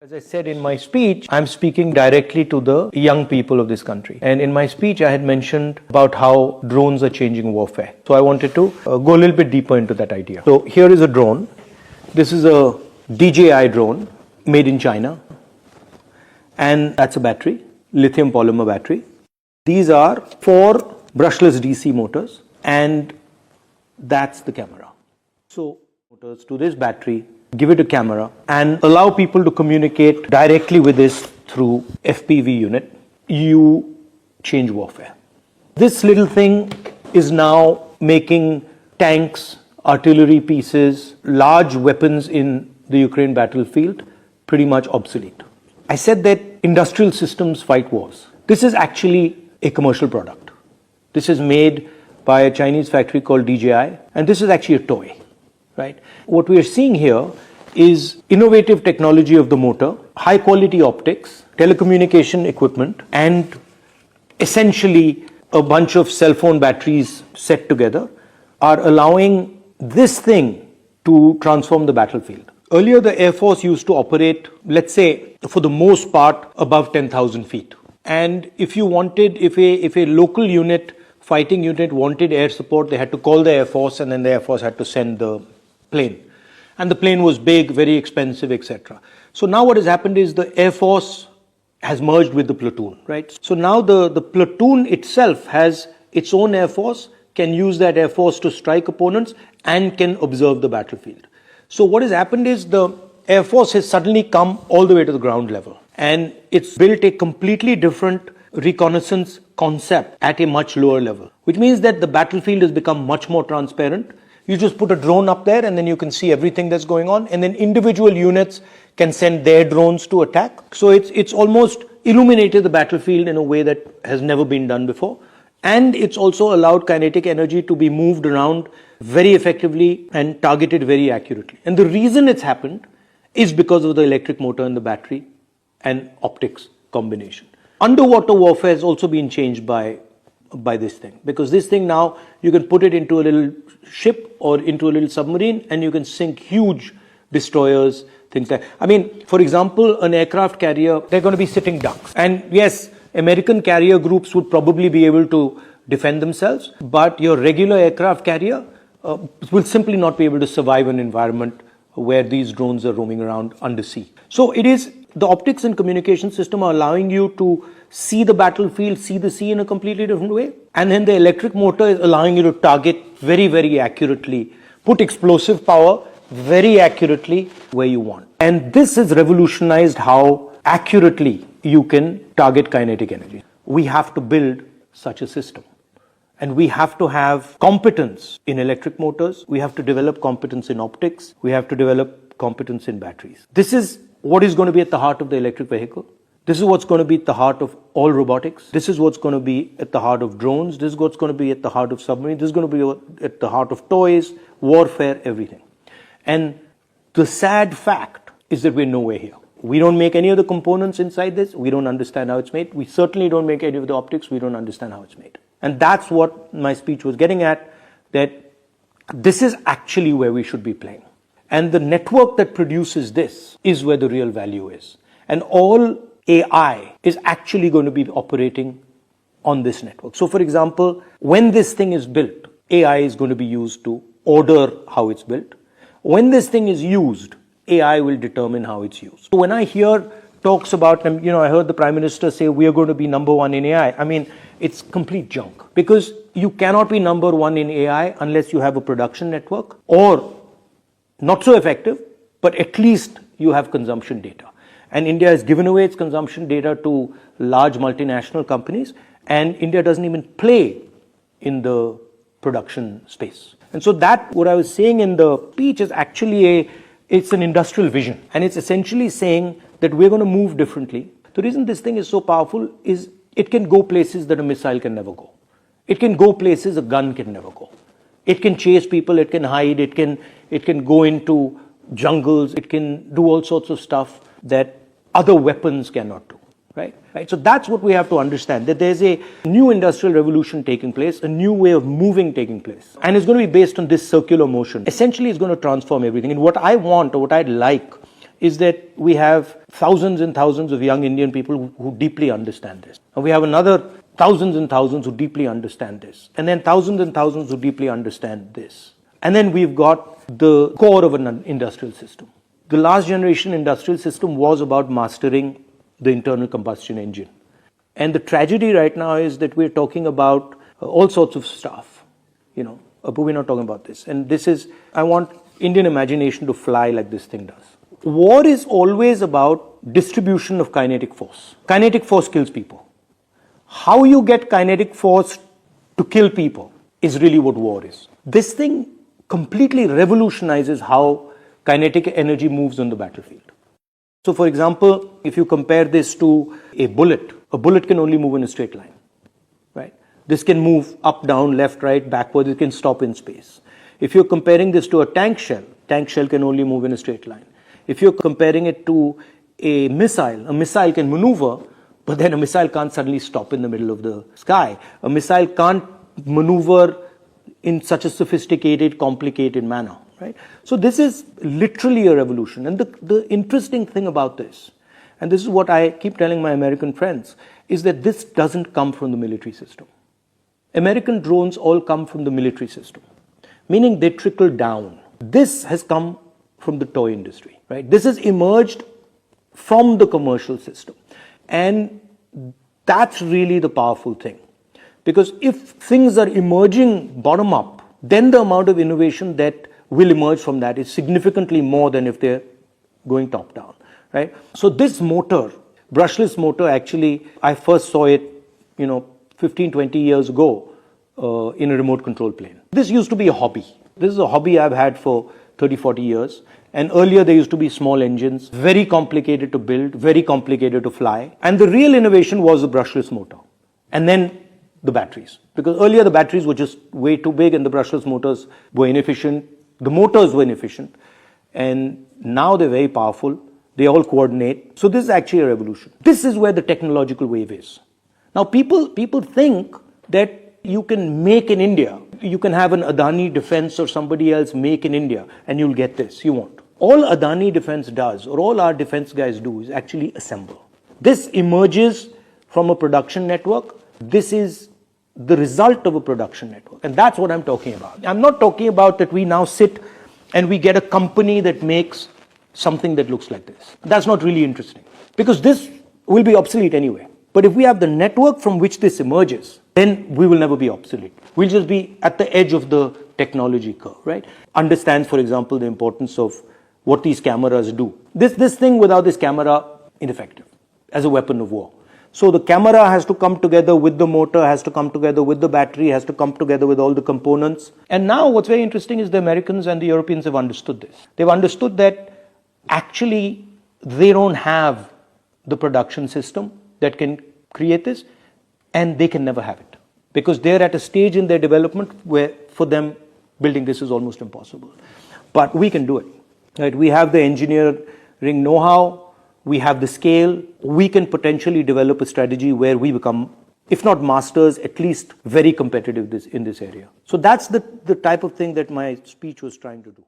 As I said in my speech, I'm speaking directly to the young people of this country. And in my speech, I had mentioned about how drones are changing warfare. So I wanted to go a little bit deeper into that idea. So here is a drone. This is a DJI drone made in China. And that's a battery, lithium polymer battery. These are 4 brushless DC motors, and that's the camera. So motors to this battery, give it a camera, and allow people to communicate directly with this through FPV unit. You change warfare. This little thing is now making tanks, artillery pieces, large weapons in the Ukraine battlefield pretty much obsolete. I said that industrial systems fight wars. This is actually a commercial product. This is made by a Chinese factory called DJI, and this is actually a toy. Right? What we are seeing here is innovative technology of the motor, high quality optics, telecommunication equipment, and essentially a bunch of cell phone batteries set together are allowing this thing to transform the battlefield. Earlier, the Air Force used to operate, let's say, for the most part, above 10,000 feet. And if you wanted, if a local unit, fighting unit wanted air support, they had to call the Air Force, and then the Air Force had to send the plane. And the plane was big, very expensive, etc. So now what has happened is the Air Force has merged with the platoon, right? So now the platoon itself has its own Air Force, can use that Air Force to strike opponents, and can observe the battlefield. So what has happened is the Air Force has suddenly come all the way to the ground level. And it's built a completely different reconnaissance concept at a much lower level, which means that the battlefield has become much more transparent. You just put a drone up there and then you can see everything that's going on, and then individual units can send their drones to attack. So it's almost illuminated the battlefield in a way that has never been done before. And it's also allowed kinetic energy to be moved around very effectively and targeted very accurately. And the reason it's happened is because of the electric motor and the battery and optics combination. Underwater warfare has also been changed by this thing, because this thing now you can put it into a little ship or into a little submarine and you can sink huge destroyers, things like, I mean, for example, an aircraft carrier, they're going to be sitting ducks. And yes, American carrier groups would probably be able to defend themselves, but your regular aircraft carrier will simply not be able to survive an environment where these drones are roaming around undersea. So it is, the optics and communication system are allowing you to see the battlefield, see the sea in a completely different way. And then the electric motor is allowing you to target very, very accurately, put explosive power very accurately where you want. And this has revolutionized how accurately you can target kinetic energy. We have to build such a system. And we have to have competence in electric motors. We have to develop competence in optics. We have to develop competence in batteries. This is what is going to be at the heart of the electric vehicle. This is what's going to be at the heart of all robotics. This is what's going to be at the heart of drones. This is what's going to be at the heart of submarines. This is going to be at the heart of toys, warfare, everything. And the sad fact is that we're nowhere here. We don't make any of the components inside this. We don't understand how it's made. We certainly don't make any of the optics. We don't understand how it's made. And that's what my speech was getting at, that this is actually where we should be playing. And the network that produces this is where the real value is. And all AI is actually going to be operating on this network. So for example, when this thing is built, AI is going to be used to order how it's built. When this thing is used, AI will determine how it's used. So when I hear talks about, I heard the Prime Minister say we are going to be number one in AI. I mean, it's complete junk, because you cannot be number one in AI unless you have a production network, or not so effective, but at least you have consumption data. And India has given away its consumption data to large multinational companies, and India doesn't even play in the production space. And so that, what I was saying in the speech, is actually it's an industrial vision. And it's essentially saying that we're going to move differently. The reason this thing is so powerful is it can go places that a missile can never go. It can go places a gun can never go. It can chase people, it can hide, it can go into jungles, it can do all sorts of stuff that other weapons cannot do. Right? So that's what we have to understand, that there's a new industrial revolution taking place, a new way of moving taking place. And it's going to be based on this circular motion. Essentially, it's going to transform everything. And what I want, or what I'd like, is that we have thousands and thousands of young Indian people who deeply understand this. And we have another thousands and thousands who deeply understand this. And then thousands and thousands who deeply understand this. And then we've got the core of an industrial system. The last generation industrial system was about mastering the internal combustion engine. And the tragedy right now is that we're talking about all sorts of stuff, but we're not talking about this. And this is, I want Indian imagination to fly like this thing does. War is always about distribution of kinetic force. Kinetic force kills people. How you get kinetic force to kill people is really what war is. This thing completely revolutionizes how kinetic energy moves on the battlefield. So for example, if you compare this to a bullet can only move in a straight line, right? This can move up, down, left, right, backwards, it can stop in space. If you're comparing this to a tank shell can only move in a straight line. If you're comparing it to a missile can maneuver, but then a missile can't suddenly stop in the middle of the sky. A missile can't maneuver in such a sophisticated, complicated manner, right? So this is literally a revolution. And the interesting thing about this, and this is what I keep telling my American friends, is that this doesn't come from the military system. American drones all come from the military system, meaning they trickle down. This has come from the toy industry, right? This has emerged from the commercial system. And that's really the powerful thing. Because if things are emerging bottom up, then the amount of innovation that will emerge from that is significantly more than if they're going top down, right? So this motor, brushless motor, actually, I first saw it, 15, 20 years ago in a remote control plane. This used to be a hobby. This is a hobby I've had for 30, 40 years. And earlier there used to be small engines, very complicated to build, very complicated to fly. And the real innovation was the brushless motor. And then the batteries. Because earlier the batteries were just way too big and the brushless motors were inefficient. The motors were inefficient. And now they're very powerful. They all coordinate. So this is actually a revolution. This is where the technological wave is. Now people think that you can make in India. You can have an Adani Defense or somebody else make in India and you'll get this. You won't. All Adani Defense does, or all our defense guys do, is actually assemble. This emerges from a production network. This is the result of a production network. And that's what I'm talking about. I'm not talking about that we now sit and we get a company that makes something that looks like this. That's not really interesting. Because this will be obsolete anyway. But if we have the network from which this emerges, then we will never be obsolete. We'll just be at the edge of the technology curve, right? Understands, for example, the importance of what these cameras do. This thing without this camera, ineffective as a weapon of war. So the camera has to come together with the motor, has to come together with the battery, has to come together with all the components. And now what's very interesting is the Americans and the Europeans have understood this. They've understood that actually they don't have the production system that can create this, and they can never have it. Because they're at a stage in their development where for them building this is almost impossible. But we can do it. Right? We have the engineering know-how, we have the scale, we can potentially develop a strategy where we become, if not masters, at least very competitive in this area. So that's the type of thing that my speech was trying to do.